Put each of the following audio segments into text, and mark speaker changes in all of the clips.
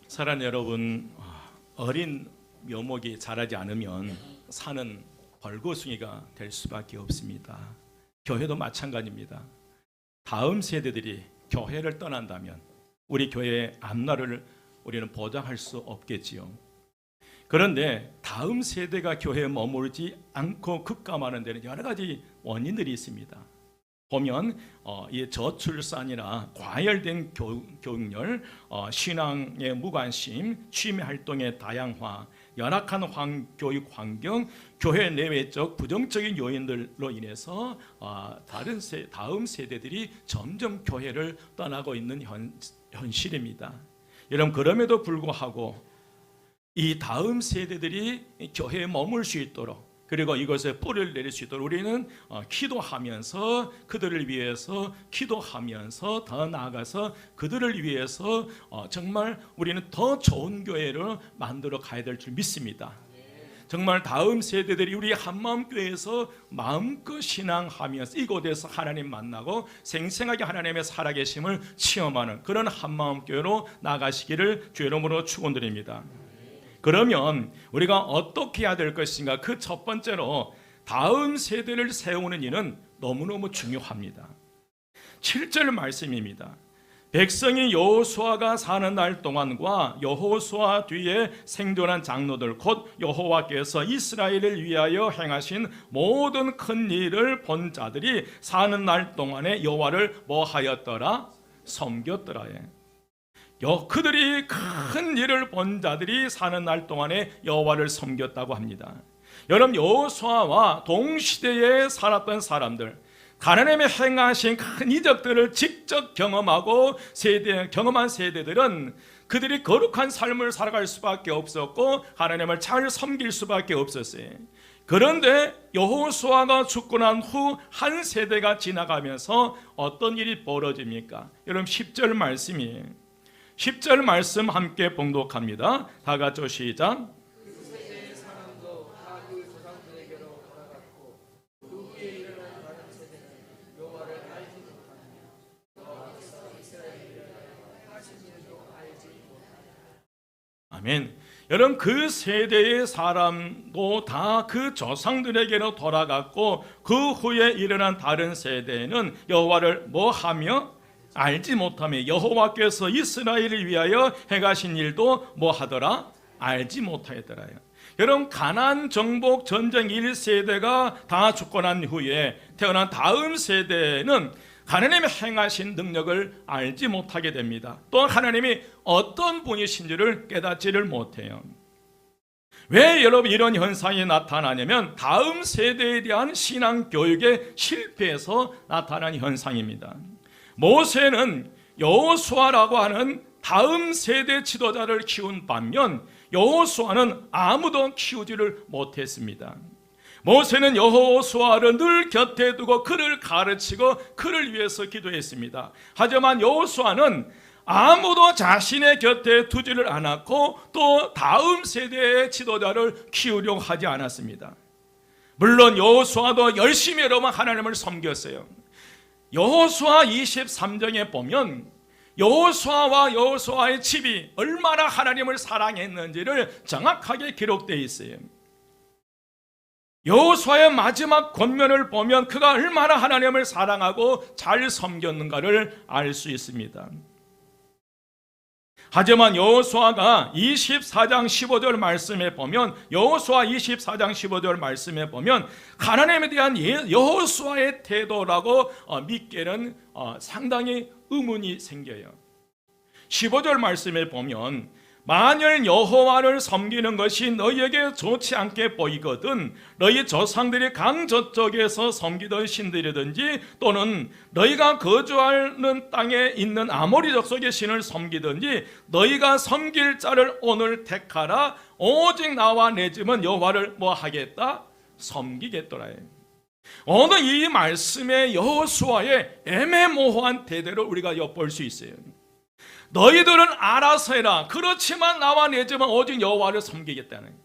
Speaker 1: 사랑하는 여러분, 어린 묘목이 자라지 않으면 산은 벌거숭이가 될 수밖에 없습니다. 교회도 마찬가지입니다. 다음 세대들이 교회를 떠난다면 우리 교회의 앞날을 우리는 보장할 수 없겠지요. 그런데 다음 세대가 교회에 머무르지 않고 급감하는 데는 여러 가지 원인들이 있습니다. 보면 이 저출산이나 과열된 교육열, 신앙의 무관심, 취미 활동의 다양화, 열악한 교육 환경, 교회 내외적 부정적인 요인들로 인해서 다음 세대들이 점점 교회를 떠나고 있는 현실입니다. 여러분, 그럼에도 불구하고 이 다음 세대들이 교회에 머물 수 있도록, 그리고 이것에 뿌리를 내릴 수 있도록 우리는 기도하면서 그들을 위해서 기도하면서 더 나아가서 그들을 위해서 정말 우리는 더 좋은 교회를 만들어 가야 될 줄 믿습니다. 정말 다음 세대들이 우리 한마음교회에서 마음껏 신앙하면서 이곳에서 하나님 만나고 생생하게 하나님의 살아계심을 체험하는 그런 한마음교회로 나가시기를 주의 이름으로 축원드립니다. 그러면 우리가 어떻게 해야 될 것인가? 그 첫 번째로 다음 세대를 세우는 일은 너무너무 중요합니다. 7절 말씀입니다. 백성이 여호수아가 사는 날 동안과 여호수아 뒤에 생존한 장로들 곧 여호와께서 이스라엘을 위하여 행하신 모든 큰 일을 본 자들이 사는 날 동안에 여호와를 뭐 하였더라? 섬겼더라. 그들이 큰 일을 본 자들이 사는 날 동안에 여호와를 섬겼다고 합니다. 여러분, 여호수아와 동시대에 살았던 사람들, 하나님의 행하신 큰 이적들을 직접 경험한 세대들은 그들이 거룩한 삶을 살아갈 수밖에 없었고 하나님을 잘 섬길 수밖에 없었어요. 그런데 여호수아가 죽고 난 후 한 세대가 지나가면서 어떤 일이 벌어집니까? 여러분, 10절 말씀이에요. 10절 말씀 함께 봉독합니다. 다 같이 시작.
Speaker 2: 그 세대의 사람도 다 그 조상들에게로 돌아갔고 그 후에 일어난 다른 세대는 여호와를 알지 못하며 여호와께서 이스라엘을 하신 일도 알지 못하며.
Speaker 1: 아멘. 여러분, 그 세대의 사람도 다 그 조상들에게로 돌아갔고 그 후에 일어난 다른 세대는 여호와를 뭐 하며? 알지 못하며 여호와께서 이스라엘을 위하여 행하신 일도 뭐 하더라? 알지 못하였더라요. 여러분, 가나안 정복 전쟁 1세대가 다 죽고 난 후에 태어난 다음 세대는 하나님의 행하신 능력을 알지 못하게 됩니다. 또 하나님이 어떤 분이신지를 깨닫지를 못해요. 왜 여러분 이런 현상이 나타나냐면 다음 세대에 대한 신앙 교육의 실패에서 나타난 현상입니다. 모세는 여호수아라고 하는 다음 세대 지도자를 키운 반면 여호수아는 아무도 키우지를 못했습니다. 모세는 여호수아를 늘 곁에 두고 그를 가르치고 그를 위해서 기도했습니다. 하지만 여호수아는 아무도 자신의 곁에 두지를 않았고 또 다음 세대의 지도자를 키우려고 하지 않았습니다. 물론 여호수아도 열심히 여러분 하나님을 섬겼어요. 여호수아 23장에 보면 여호수아와 여호수아의 집이 얼마나 하나님을 사랑했는지를 정확하게 기록되어 있어요. 여호수아의 마지막 권면을 보면 그가 얼마나 하나님을 사랑하고 잘 섬겼는가를 알 수 있습니다. 하지만 여호수아가 24장 15절 말씀에 보면 여호수아 24장 15절 말씀에 보면 하나님에 대한 여호수아의 태도라고 믿기에는 상당히 의문이 생겨요. 15절 말씀에 보면 만일 여호와를 섬기는 것이 너희에게 좋지 않게 보이거든 너희 조상들이 강 저쪽에서 섬기던 신들이든지 또는 너희가 거주하는 땅에 있는 아모리 족속의 신을 섬기든지 너희가 섬길 자를 오늘 택하라. 오직 나와 내 집은 여호와를 뭐 하겠다? 섬기겠더라. 오늘 이 말씀에 여호수아의 애매모호한 대대로 우리가 엿볼 수 있어요. 너희들은 알아서 해라. 그렇지만 나와 내 집은 오직 여호와를 섬기겠다는 거예요.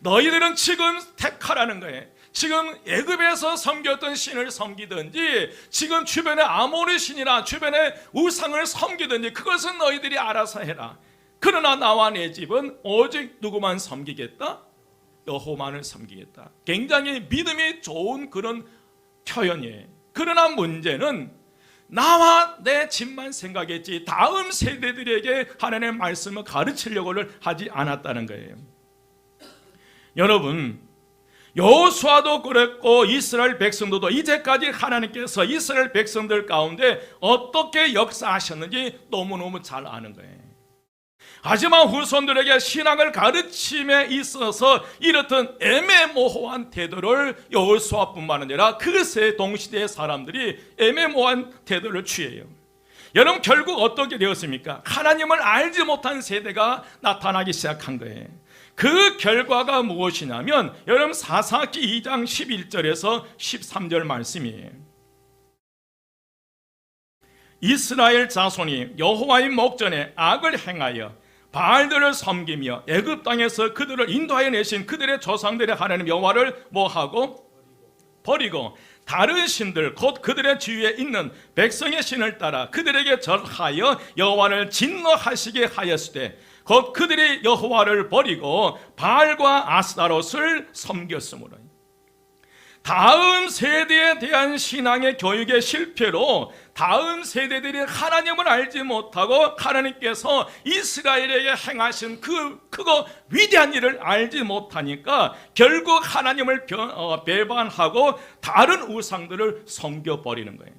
Speaker 1: 너희들은 지금 택하라는 거예요. 지금 애굽에서 섬겼던 신을 섬기든지 지금 주변에 아모리 신이나 주변에 우상을 섬기든지 그것은 너희들이 알아서 해라. 그러나 나와 내 집은 오직 누구만 섬기겠다? 여호와만을 섬기겠다. 굉장히 믿음이 좋은 그런 표현이에요. 그러나 문제는 나와 내 집만 생각했지 다음 세대들에게 하나님의 말씀을 가르치려고를 하지 않았다는 거예요. 여러분, 여호수아도 그랬고 이스라엘 백성들도 이제까지 하나님께서 이스라엘 백성들 가운데 어떻게 역사하셨는지 너무너무 잘 아는 거예요. 하지만 후손들에게 신앙을 가르침에 있어서 이렇던 애매모호한 태도를 여호수아뿐만 아니라 그 세 동시대의 사람들이 애매모호한 태도를 취해요. 여러분, 결국 어떻게 되었습니까? 하나님을 알지 못한 세대가 나타나기 시작한 거예요. 그 결과가 무엇이냐면 여러분 사사기 2장 11절에서 13절 말씀이에요. 이스라엘 자손이 여호와의 목전에 악을 행하여 바알들을 섬기며 애굽 땅에서 그들을 인도하여 내신 그들의 조상들의 하나님 여호와를 뭐하고? 버리고 다른 신들 곧 그들의 주위에 있는 백성의 신을 따라 그들에게 절하여 여호와를 진노하시게 하였으되 곧 그들이 여호와를 버리고 바알과 아스타롯을 섬겼으므로 다음 세대에 대한 신앙의 교육의 실패로 다음 세대들이 하나님을 알지 못하고 하나님께서 이스라엘에게 행하신 그 크고 위대한 일을 알지 못하니까 결국 하나님을 배반하고 다른 우상들을 섬겨버리는 거예요.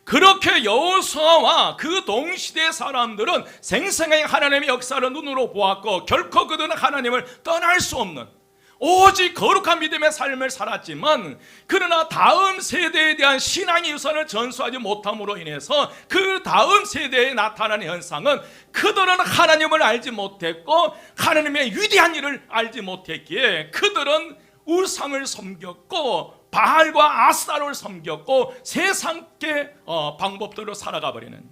Speaker 1: 그렇게 여호수아와 그 동시대 사람들은 생생하게 하나님의 역사를 눈으로 보았고 결코 그들은 하나님을 떠날 수 없는 오직 거룩한 믿음의 삶을 살았지만 그러나 다음 세대에 대한 신앙의 유산을 전수하지 못함으로 인해서 그 다음 세대에 나타나는 현상은 그들은 하나님을 알지 못했고 하나님의 위대한 일을 알지 못했기에 그들은 우상을 섬겼고 바알과 아스타를 섬겼고 세상의 방법대로 살아가 버리는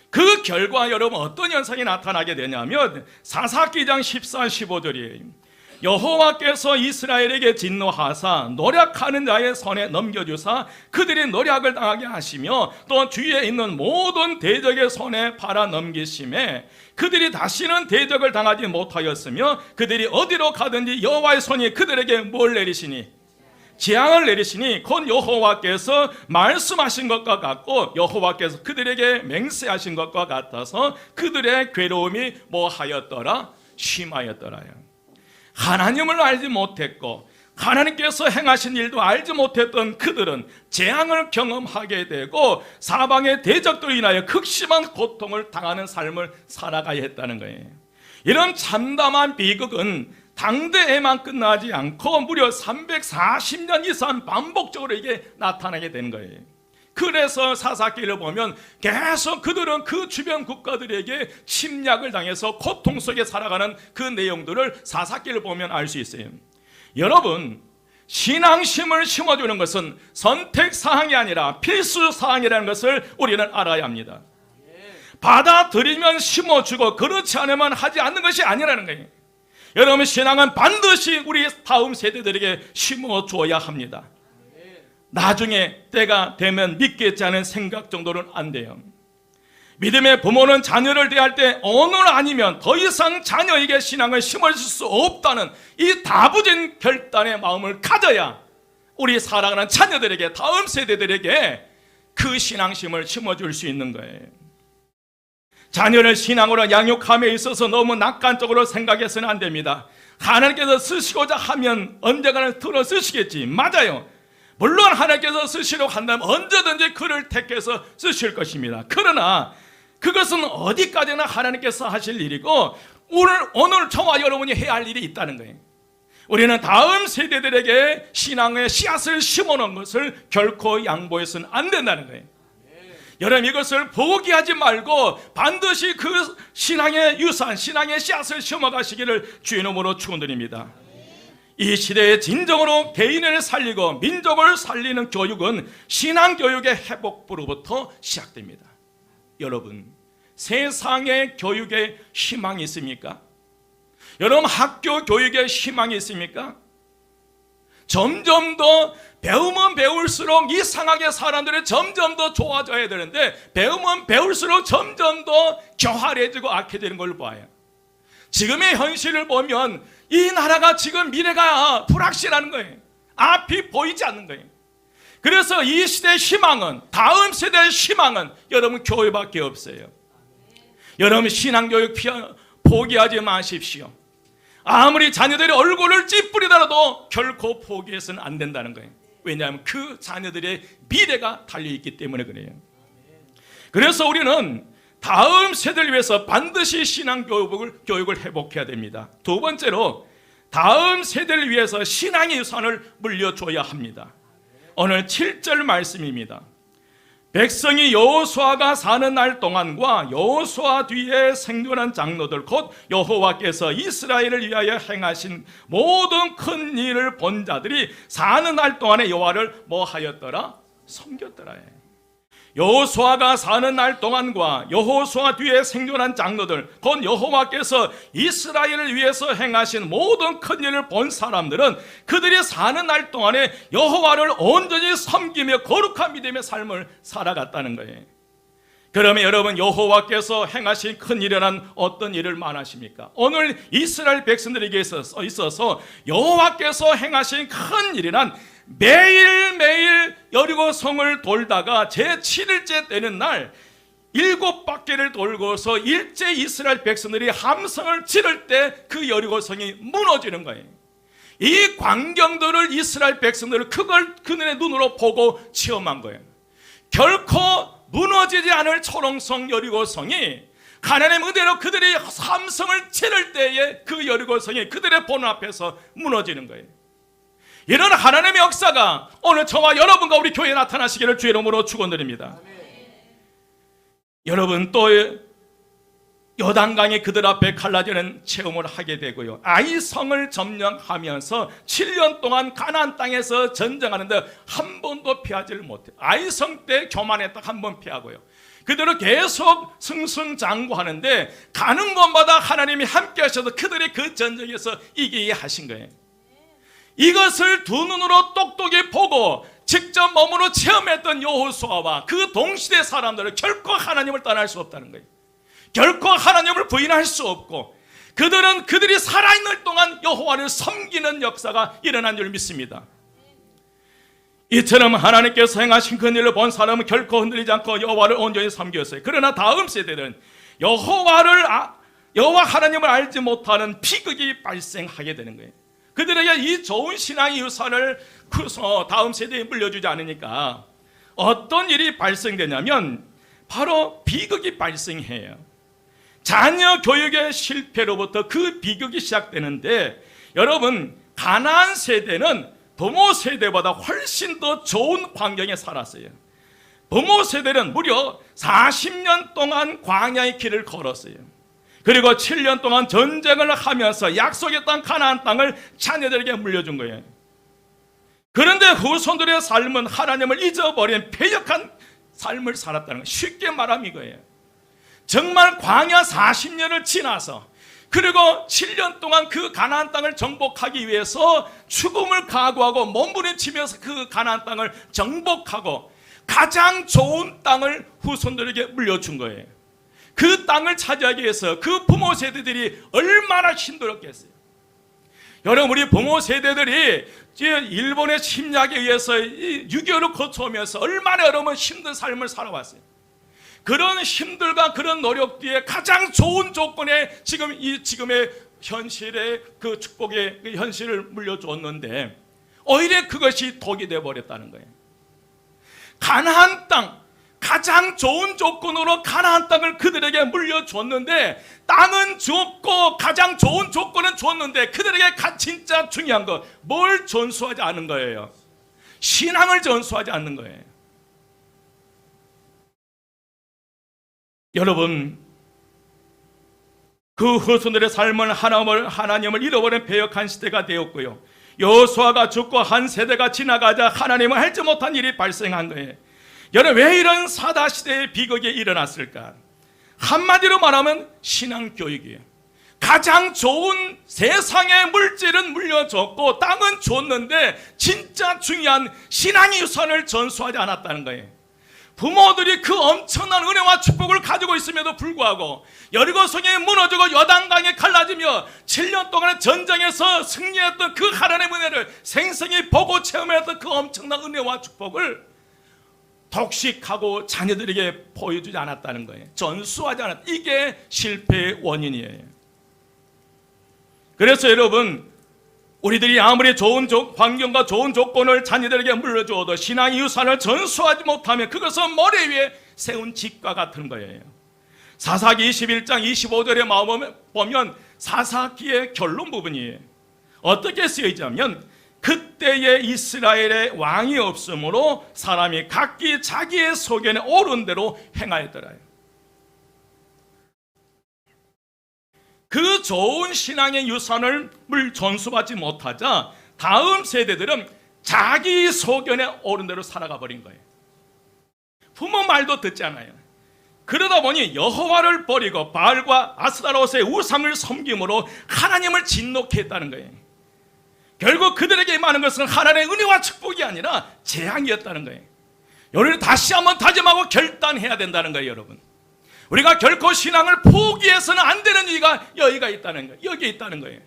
Speaker 1: 그 결과 여러분 어떤 현상이 나타나게 되냐면 사사기 2장 14, 15절이에요. 여호와께서 이스라엘에게 진노하사 노략하는 자의 손에 넘겨주사 그들이 노략을 당하게 하시며 또 주위에 있는 모든 대적의 손에 팔아 넘기심에 그들이 다시는 대적을 당하지 못하였으며 그들이 어디로 가든지 여호와의 손이 그들에게 뭘 내리시니? 재앙을 내리시니 곧 여호와께서 말씀하신 것과 같고 여호와께서 그들에게 맹세하신 것과 같아서 그들의 괴로움이 뭐하였더라? 심하였더라요. 하나님을 알지 못했고 하나님께서 행하신 일도 알지 못했던 그들은 재앙을 경험하게 되고 사방의 대적들로 인하여 극심한 고통을 당하는 삶을 살아가야 했다는 거예요. 이런 참담한 비극은 당대에만 끝나지 않고 무려 340년 이상 반복적으로 이게 나타나게 된 거예요. 그래서 사사기를 보면 계속 그들은 그 주변 국가들에게 침략을 당해서 고통 속에 살아가는 그 내용들을 사사기를 보면 알 수 있어요. 여러분, 신앙심을 심어주는 것은 선택사항이 아니라 필수사항이라는 것을 우리는 알아야 합니다. 받아들이면 심어주고 그렇지 않으면 하지 않는 것이 아니라는 거예요. 여러분, 신앙은 반드시 우리 다음 세대들에게 심어줘야 합니다. 나중에 때가 되면 믿겠지 않은 생각 정도는 안 돼요. 믿음의 부모는 자녀를 대할 때 오늘 아니면 더 이상 자녀에게 신앙을 심어줄 수 없다는 이 다부진 결단의 마음을 가져야 우리 살아가는 자녀들에게 다음 세대들에게 그 신앙심을 심어줄 수 있는 거예요. 자녀를 신앙으로 양육함에 있어서 너무 낙관적으로 생각해서는 안 됩니다. 하나님께서 쓰시고자 하면 언젠가는 들어 쓰시겠지. 맞아요. 물론 하나님께서 쓰시려고 한다면 언제든지 그를 택해서 쓰실 것입니다. 그러나 그것은 어디까지나 하나님께서 하실 일이고 오늘 저와 여러분이 해야 할 일이 있다는 거예요. 우리는 다음 세대들에게 신앙의 씨앗을 심어놓은 것을 결코 양보해서는 안 된다는 거예요. 여러분, 이것을 포기하지 말고 반드시 그 신앙의 유산, 신앙의 씨앗을 심어가시기를 주의 이름으로 축원드립니다. 이 시대에 진정으로 개인을 살리고 민족을 살리는 교육은 신앙교육의 회복부로부터 시작됩니다. 여러분, 세상의 교육에 희망이 있습니까? 여러분 학교 교육에 희망이 있습니까? 점점 더 배우면 배울수록 이상하게 사람들이 점점 더 좋아져야 되는데 배우면 배울수록 점점 더 교활해지고 악해지는 걸 봐요. 지금의 현실을 보면 이 나라가 지금 미래가 불확실한 거예요. 앞이 보이지 않는 거예요. 그래서 이 시대의 희망은, 다음 세대의 희망은 여러분 교회밖에 없어요. 여러분 신앙교육 포기하지 마십시오. 아무리 자녀들이 얼굴을 찌푸리더라도 결코 포기해서는 안 된다는 거예요. 왜냐하면 그 자녀들의 미래가 달려있기 때문에 그래요. 그래서 우리는 다음 세대를 위해서 반드시 신앙교육을 회복해야 됩니다. 두 번째로 다음 세대를 위해서 신앙의 유산을 물려줘야 합니다. 오늘 7절 말씀입니다. 백성이 여호수아가 사는 날 동안과 여호수아 뒤에 생존한 장로들 곧 여호와께서 이스라엘을 위하여 행하신 모든 큰 일을 본 자들이 사는 날 동안에 여호와를 뭐 하였더라? 섬겼더라. 여호수아가 사는 날 동안과 여호수아 뒤에 생존한 장로들 곧 여호와께서 이스라엘을 위해서 행하신 모든 큰 일을 본 사람들은 그들이 사는 날 동안에 여호와를 온전히 섬기며 거룩한 믿음의 삶을 살아갔다는 거예요. 그러면 여러분 여호와께서 행하신 큰 일이란 어떤 일을 말하십니까? 오늘 이스라엘 백성들에게 있어서 여호와께서 행하신 큰 일이란 매일매일 여리고 성을 돌다가 제7일째 되는 날 7바퀴를 돌고서 일제 이스라엘 백성들이 함성을 지를 때 그 여리고 성이 무너지는 거예요. 이 광경들을 이스라엘 백성들은 그걸 그들의 눈으로 보고 체험한 거예요. 결코 무너지지 않을 초롱성 여리고 성이 하나님 은혜로 그들이 함성을 지를 때에 그 여리고 성이 그들의 본 앞에서 무너지는 거예요. 이런 하나님의 역사가 오늘 저와 여러분과 우리 교회에 나타나시기를 주의 이름으로 축원드립니다. 여러분 또 요단강이 그들 앞에 갈라지는 체험을 하게 되고요. 아이성을 점령하면서 7년 동안 가나안 땅에서 전쟁하는데 한 번도 피하지를 못해요. 아이성 때 교만했다 한 번 피하고요. 그대로 계속 승승장구하는데 가는 곳마다 하나님이 함께 하셔서 그들이 그 전쟁에서 이기게 하신 거예요. 이것을 두 눈으로 똑똑히 보고 직접 몸으로 체험했던 여호수아와 그 동시대 사람들은 결코 하나님을 떠날 수 없다는 거예요. 결코 하나님을 부인할 수 없고 그들은 그들이 살아있는 동안 여호와를 섬기는 역사가 일어난 줄 믿습니다. 이처럼 하나님께서 행하신 그 일을 본 사람은 결코 흔들리지 않고 여호와를 온전히 섬겼어요. 그러나 다음 세대들은 여호와 하나님을 알지 못하는 비극이 발생하게 되는 거예요. 그들에게 이 좋은 신앙의 유산을 다음 세대에 물려주지 않으니까 어떤 일이 발생되냐면 바로 비극이 발생해요. 자녀 교육의 실패로부터 그 비극이 시작되는데 여러분 가나안 세대는 부모 세대보다 훨씬 더 좋은 환경에 살았어요. 부모 세대는 무려 40년 동안 광야의 길을 걸었어요. 그리고 7년 동안 전쟁을 하면서 약속의 땅 가나안 땅을 자녀들에게 물려준 거예요. 그런데 후손들의 삶은 하나님을 잊어버린 패역한 삶을 살았다는 거예요. 쉽게 말하면 이거예요. 정말 광야 40년을 지나서 그리고 7년 동안 그 가나안 땅을 정복하기 위해서 죽음을 각오하고 몸부림치면서 그 가나안 땅을 정복하고 가장 좋은 땅을 후손들에게 물려준 거예요. 그 땅을 차지하기 위해서 그 부모 세대들이 얼마나 힘들었겠어요. 여러분 우리 부모 세대들이 일본의 침략에 의해서 6.25를 거쳐오면서 얼마나 여러분 힘든 삶을 살아왔어요. 그런 힘들과 그런 노력 뒤에 가장 좋은 조건에 지금의 현실의 그 축복의 그 현실을 물려주었는데 오히려 그것이 독이 되어버렸다는 거예요. 가나안 땅 가장 좋은 조건으로 가나안 땅을 그들에게 물려줬는데 땅은 줬고 가장 좋은 조건은 줬는데 그들에게 진짜 중요한 거 뭘 전수하지 않은 거예요? 신앙을 전수하지 않는 거예요. 여러분 그 후손들의 삶은 하나님을 잃어버린 배역한 시대가 되었고요. 여호수아가 죽고 한 세대가 지나가자 하나님은 알지 못한 일이 발생한 거예요. 여러분 왜 이런 사다시대의 비극이 일어났을까? 한마디로 말하면 신앙교육이에요. 가장 좋은 세상의 물질은 물려줬고 땅은 줬는데 진짜 중요한 신앙의 유산을 전수하지 않았다는 거예요. 부모들이 그 엄청난 은혜와 축복을 가지고 있음에도 불구하고 여리고성이 무너지고 요단강에 갈라지며 7년 동안의 전쟁에서 승리했던 그 하나님의 은혜를 생생히 보고 체험했던 그 엄청난 은혜와 축복을 독식하고 자녀들에게 보여주지 않았다는 거예요. 전수하지 않았다. 이게 실패의 원인이에요. 그래서 여러분, 우리들이 아무리 좋은 환경과 좋은 조건을 자녀들에게 물려주어도 신앙의 유산을 전수하지 못하면 그것은 모래 위에 세운 집과 같은 거예요. 사사기 21장 25절에 보면 사사기의 결론 부분이에요. 어떻게 쓰여있냐면 그때에 이스라엘에 왕이 없으므로 사람이 각기 자기의 소견에 옳은 대로 행하였더라. 그 좋은 신앙의 유산을 전수받지 못하자 다음 세대들은 자기 소견에 옳은 대로 살아가 버린 거예요. 부모 말도 듣지 않아요. 그러다 보니 여호와를 버리고 바알과 아스타로스의 우상을 섬김으로 하나님을 진노케 했다는 거예요. 결국 그들에게 임하는 것은 하나님의 은혜와 축복이 아니라 재앙이었다는 거예요. 우리는 다시 한번 다짐하고 결단해야 된다는 거예요, 여러분. 우리가 결코 신앙을 포기해서는 안 되는 이유가 여기가 있다는 거예요. 여기에 있다는 거예요.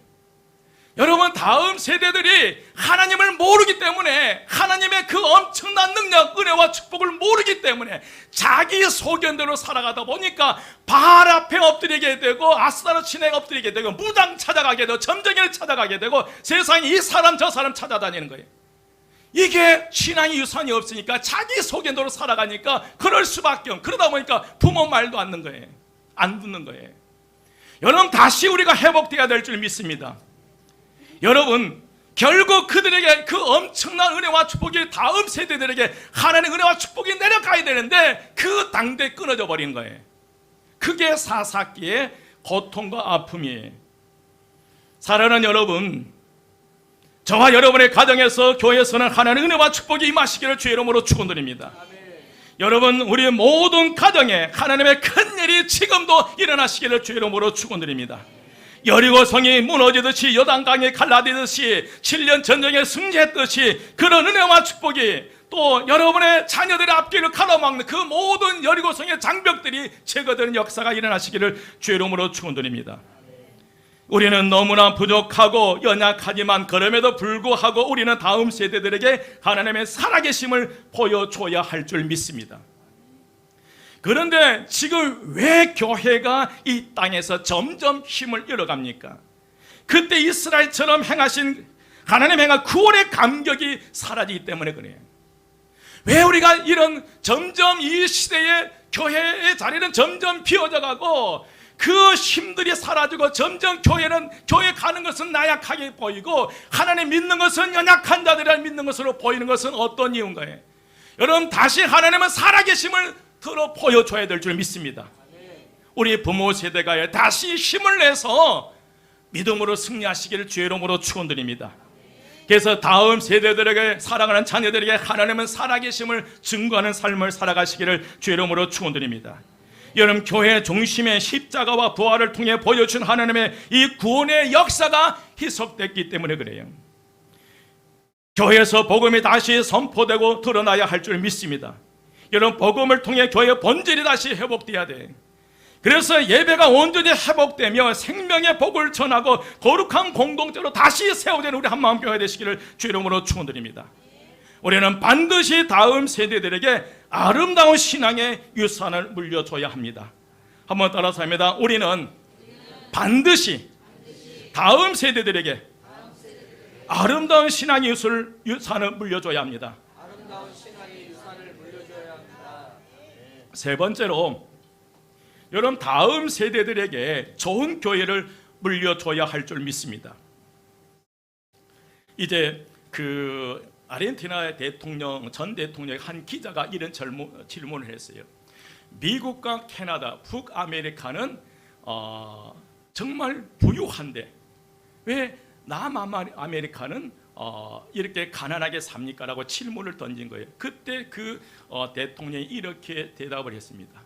Speaker 1: 여러분, 다음 세대들이 하나님을 모르기 때문에, 하나님의 그 엄청난 능력, 은혜와 축복을 모르기 때문에 자기 소견대로 살아가다 보니까 바알 앞에 엎드리게 되고 아스타로 신에 엎드리게 되고 무당 찾아가게 되고 점쟁이를 찾아가게 되고 세상에 이 사람 저 사람 찾아다니는 거예요. 이게 신앙의 유산이 없으니까 자기 소견대로 살아가니까 그럴 수밖에 없고, 그러다 보니까 부모 말도 안 듣는 거예요. 안 듣는 거예요. 여러분, 다시 우리가 회복되어야 될 줄 믿습니다. 여러분, 결국 그들에게 그 엄청난 은혜와 축복이 다음 세대들에게 하나님의 은혜와 축복이 내려가야 되는데 그 당대에 끊어져 버린 거예요. 그게 사사기의 고통과 아픔이에요. 사랑하는 여러분, 저와 여러분의 가정에서 교회에서는 하나님의 은혜와 축복이 임하시기를 주의 이름으로 축원드립니다. 여러분, 우리 모든 가정에 하나님의 큰 일이 지금도 일어나시기를 주의 이름으로 축원드립니다. 여리고성이 무너지듯이 요단강이 갈라지듯이 7년 전쟁에 승리했듯이 그런 은혜와 축복이 또 여러분의 자녀들의 앞길을 가로막는 그 모든 여리고성의 장벽들이 제거되는 역사가 일어나시기를 주의 이름으로 축원드립니다. 우리는 너무나 부족하고 연약하지만 그럼에도 불구하고 우리는 다음 세대들에게 하나님의 살아계심을 보여줘야 할 줄 믿습니다. 그런데 지금 왜 교회가 이 땅에서 점점 힘을 잃어갑니까? 그때 이스라엘처럼 행하신 하나님 행한 구원의 감격이 사라지기 때문에 그래요. 왜 우리가 이런 점점 이 시대의 교회의 자리는 점점 비워져 가고 그 힘들이 사라지고 점점 교회 가는 것은 나약하게 보이고 하나님 믿는 것은 연약한 자들을 믿는 것으로 보이는 것은 어떤 이유인가요? 여러분, 다시 하나님은 살아계심을 들어 보여줘야 될 줄 믿습니다. 우리 부모 세대가 다시 힘을 내서 믿음으로 승리하시기를 주의 이름으로 축원드립니다. 그래서 다음 세대들에게, 사랑하는 자녀들에게 하나님은 살아계심을 증거하는 삶을 살아가시기를 주의 이름으로 축원드립니다. 여러분, 교회 중심의 십자가와 부활을 통해 보여준 하나님의 이 구원의 역사가 희석됐기 때문에 그래요. 교회에서 복음이 다시 선포되고 드러나야 할 줄 믿습니다. 여러분, 복음을 통해 교회의 본질이 다시 회복돼야 돼. 그래서 예배가 온전히 회복되며 생명의 복을 전하고 거룩한 공동체로 다시 세워지는 우리 한마음 교회 되시기를 주의 이름으로 축원드립니다. 우리는 반드시 다음 세대들에게 아름다운 신앙의 유산을 물려줘야 합니다. 한번 따라서 합니다. 우리는 반드시 다음 세대들에게 아름다운 신앙의 유산을 물려줘야 합니다.
Speaker 2: 아름다운 신앙의 유산을 물려줘야 합니다.
Speaker 1: 세 번째로, 여러분, 다음 세대들에게 좋은 교회를 물려줘야 할 줄 믿습니다. 이제 아르헨티나의 전 대통령의 한 기자가 이런 질문을 했어요. 미국과 캐나다, 북아메리카는 정말 부유한데 왜 남아메리카는 이렇게 가난하게 삽니까? 라고 질문을 던진 거예요. 그때 그 대통령이 이렇게 대답을 했습니다.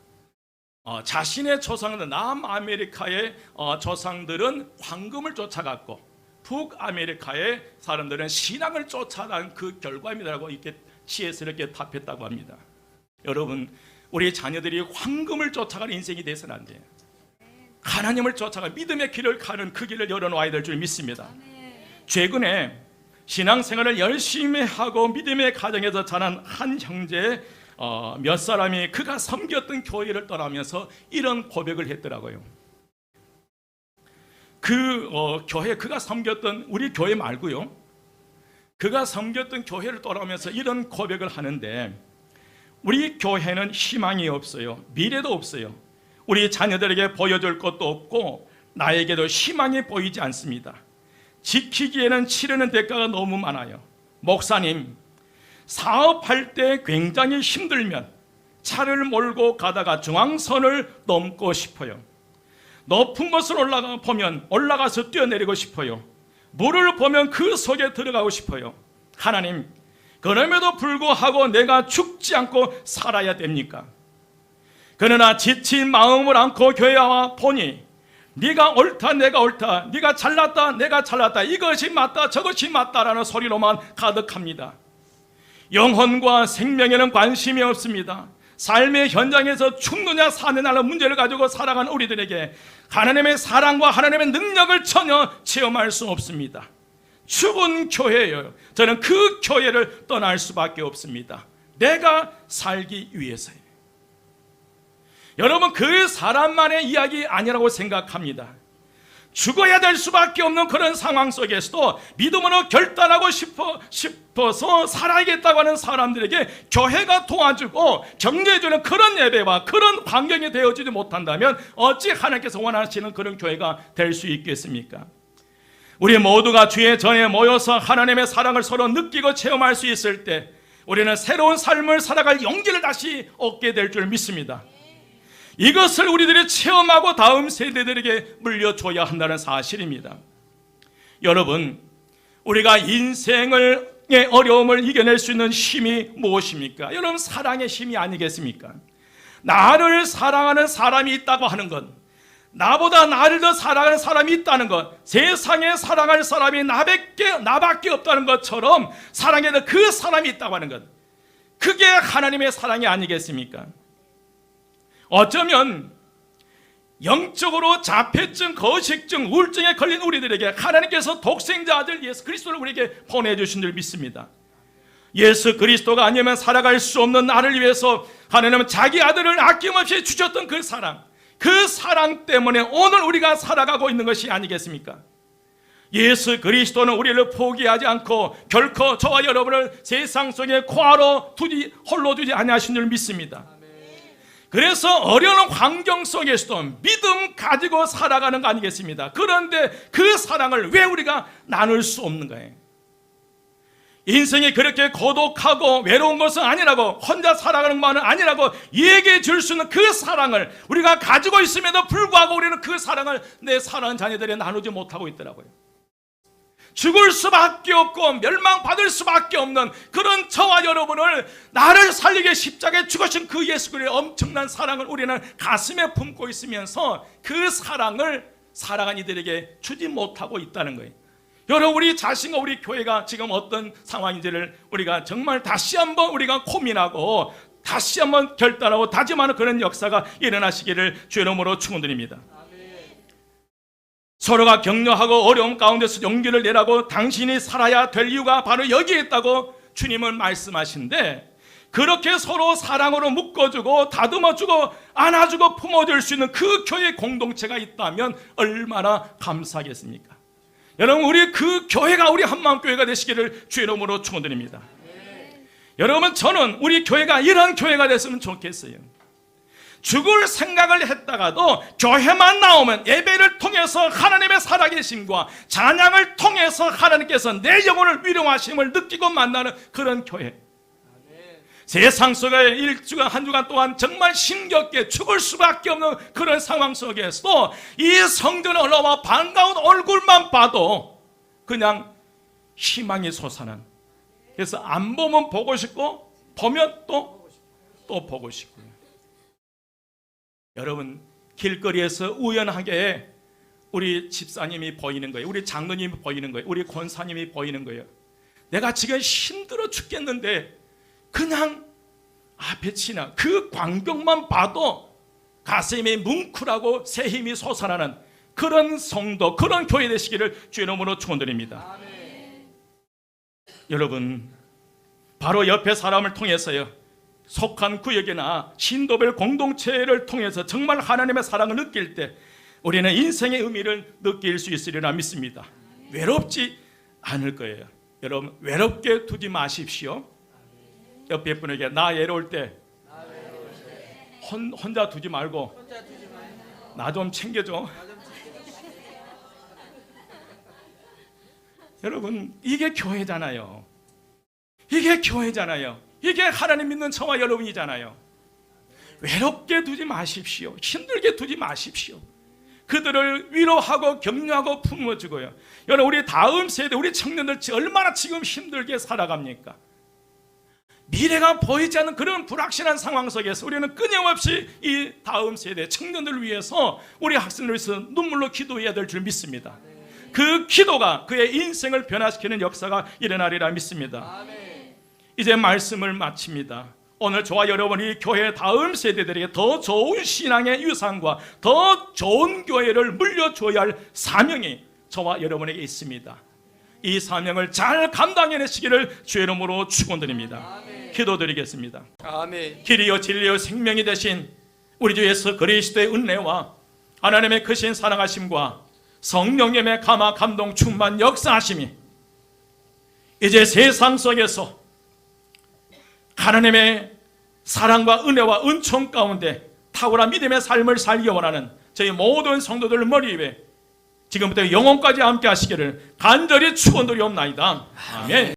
Speaker 1: 자신의 조상들, 남아메리카의 조상들은 황금을 쫓아갔고 북아메리카의 사람들은 신앙을 쫓아간 그 결과입니다라고 이렇게 C.S. 이렇게 답했다고 합니다. 여러분, 우리 자녀들이 황금을 쫓아가는 인생이 돼서는 안 돼요. 하나님을 쫓아가 믿음의 길을 가는 그 길을 열어놓아야 될 줄 믿습니다. 최근에 신앙생활을 열심히 하고 믿음의 가정에서 자란 한 형제 몇 사람이 그가 섬겼던 교회를 떠나면서 이런 고백을 했더라고요. 교회, 그가 섬겼던 우리 교회 말고요, 그가 섬겼던 교회를 떠나면서 이런 고백을 하는데, 우리 교회는 희망이 없어요. 미래도 없어요. 우리 자녀들에게 보여줄 것도 없고 나에게도 희망이 보이지 않습니다. 지키기에는 치르는 대가가 너무 많아요. 목사님, 사업할 때 굉장히 힘들면 차를 몰고 가다가 중앙선을 넘고 싶어요. 높은 곳을 올라가서 뛰어내리고 싶어요. 물을 보면 그 속에 들어가고 싶어요. 하나님, 그럼에도 불구하고 내가 죽지 않고 살아야 됩니까? 그러나 지친 마음을 안고 교회에 와 보니 네가 옳다, 내가 옳다, 네가 잘났다, 내가 잘났다, 이것이 맞다, 저것이 맞다라는 소리로만 가득합니다. 영혼과 생명에는 관심이 없습니다. 삶의 현장에서 죽느냐 사느냐는 문제를 가지고 살아가는 우리들에게 하나님의 사랑과 하나님의 능력을 전혀 체험할 수 없습니다. 죽은 교회예요. 저는 그 교회를 떠날 수밖에 없습니다. 내가 살기 위해서요. 여러분, 그 사람만의 이야기 아니라고 생각합니다. 죽어야 될 수밖에 없는 그런 상황 속에서도 믿음으로 결단하고 싶어서 살아야겠다고 하는 사람들에게 교회가 도와주고 격려해주는 그런 예배와 그런 환경이 되어지지 못한다면 어찌 하나님께서 원하시는 그런 교회가 될 수 있겠습니까? 우리 모두가 주의 전에 모여서 하나님의 사랑을 서로 느끼고 체험할 수 있을 때 우리는 새로운 삶을 살아갈 용기를 다시 얻게 될 줄 믿습니다. 이것을 우리들이 체험하고 다음 세대들에게 물려줘야 한다는 사실입니다. 여러분, 우리가 인생의 어려움을 이겨낼 수 있는 힘이 무엇입니까? 여러분, 사랑의 힘이 아니겠습니까? 나를 사랑하는 사람이 있다고 하는 것, 나보다 나를 더 사랑하는 사람이 있다는 것, 세상에 사랑할 사람이 나밖에 없다는 것처럼 사랑에는 그 사람이 있다고 하는 것, 그게 하나님의 사랑이 아니겠습니까? 어쩌면 영적으로 자폐증, 거식증, 우울증에 걸린 우리들에게 하나님께서 독생자 아들 예수 그리스도를 우리에게 보내주신 줄 믿습니다. 예수 그리스도가 아니면 살아갈 수 없는 나를 위해서 하나님은 자기 아들을 아낌없이 주셨던 그 사랑 때문에 오늘 우리가 살아가고 있는 것이 아니겠습니까? 예수 그리스도는 우리를 포기하지 않고 결코 저와 여러분을 세상 속에 홀로 두지 아니하신 줄 믿습니다. 그래서 어려운 환경 속에서도 믿음 가지고 살아가는 거 아니겠습니까? 그런데 그 사랑을 왜 우리가 나눌 수 없는 거예요? 인생이 그렇게 고독하고 외로운 것은 아니라고, 혼자 살아가는 것은 아니라고 얘기해 줄 수 있는 그 사랑을 우리가 가지고 있음에도 불구하고 우리는 그 사랑을 내 사랑하는 자녀들에 나누지 못하고 있더라고요. 죽을 수밖에 없고 멸망받을 수밖에 없는 그런 저와 여러분을 나를 살리게 십자가에 죽으신 그 예수 그리스도의 엄청난 사랑을 우리는 가슴에 품고 있으면서 그 사랑을 살아간 이들에게 주지 못하고 있다는 거예요. 여러분, 우리 자신과 우리 교회가 지금 어떤 상황인지를 우리가 정말 다시 한번 우리가 고민하고 다시 한번 결단하고 다짐하는 그런 역사가 일어나시기를 주의 이름으로 축원드립니다. 서로가 격려하고 어려움 가운데서 용기를 내라고 당신이 살아야 될 이유가 바로 여기에 있다고 주님은 말씀하시는데, 그렇게 서로 사랑으로 묶어주고 다듬어주고 안아주고 품어줄 수 있는 그 교회 공동체가 있다면 얼마나 감사하겠습니까? 여러분, 우리 그 교회가 우리 한마음교회가 되시기를 주의 이름으로 축원드립니다. 여러분, 저는 우리 교회가 이런 교회가 됐으면 좋겠어요. 죽을 생각을 했다가도 교회만 나오면 예배를 통해서 하나님의 살아계심과 찬양을 통해서 하나님께서 내 영혼을 위로하심을 느끼고 만나는 그런 교회. 세상 속에 일주간 한 주간 동안 정말 힘겹게 죽을 수밖에 없는 그런 상황 속에서도 이 성전에 올라와 반가운 얼굴만 봐도 그냥 희망이 솟아난, 그래서 안 보면 보고 싶고 보면 또 보고 싶고요. 여러분, 길거리에서 우연하게 우리 집사님이 보이는 거예요. 우리 장로님이 보이는 거예요. 우리 권사님이 보이는 거예요. 내가 지금 힘들어 죽겠는데 그냥 앞에 지나 그 광경만 봐도 가슴이 뭉클하고 새 힘이 솟아나는 그런 성도, 그런 교회 되시기를 주의 이름으로 축원드립니다. 여러분, 바로 옆에 사람을 통해서요, 속한 구역이나 신도별 공동체를 통해서 정말 하나님의 사랑을 느낄 때 우리는 인생의 의미를 느낄 수 있으리라 믿습니다. 외롭지 않을 거예요. 여러분, 외롭게 두지 마십시오. 옆에 분에게 나 외로울 때 혼자 두지 말고 나 좀 챙겨줘. 여러분, 이게 교회잖아요. 이게 교회잖아요. 이게 하나님 믿는 저와 여러분이잖아요. 외롭게 두지 마십시오. 힘들게 두지 마십시오. 그들을 위로하고 격려하고 품어주고요. 여러분, 우리 다음 세대, 우리 청년들 얼마나 지금 힘들게 살아갑니까? 미래가 보이지 않는 그런 불확실한 상황 속에서 우리는 끊임없이 이 다음 세대 청년들을 위해서, 우리 학생들을 위해서 눈물로 기도해야 될 줄 믿습니다. 그 기도가 그의 인생을 변화시키는 역사가 일어나리라 믿습니다. 이제 말씀을 마칩니다. 오늘 저와 여러분이 교회 다음 세대들에게 더 좋은 신앙의 유산과 더 좋은 교회를 물려줘야 할 사명이 저와 여러분에게 있습니다. 이 사명을 잘 감당해내시기를 주의 이름으로 축원드립니다. 기도드리겠습니다.
Speaker 2: 아멘.
Speaker 1: 길이요 진리요 생명이 되신 우리 주 예수 그리스도의 은혜와 하나님의 크신 사랑하심과 성령님의 감화 감동 충만 역사하심이 이제 세상 속에서 하나님의 사랑과 은혜와 은총 가운데 탁월한 믿음의 삶을 살기 원하는 저희 모든 성도들 머리 위에 지금부터 영혼까지 함께 하시기를 간절히 축원드리옵나이다. 아멘.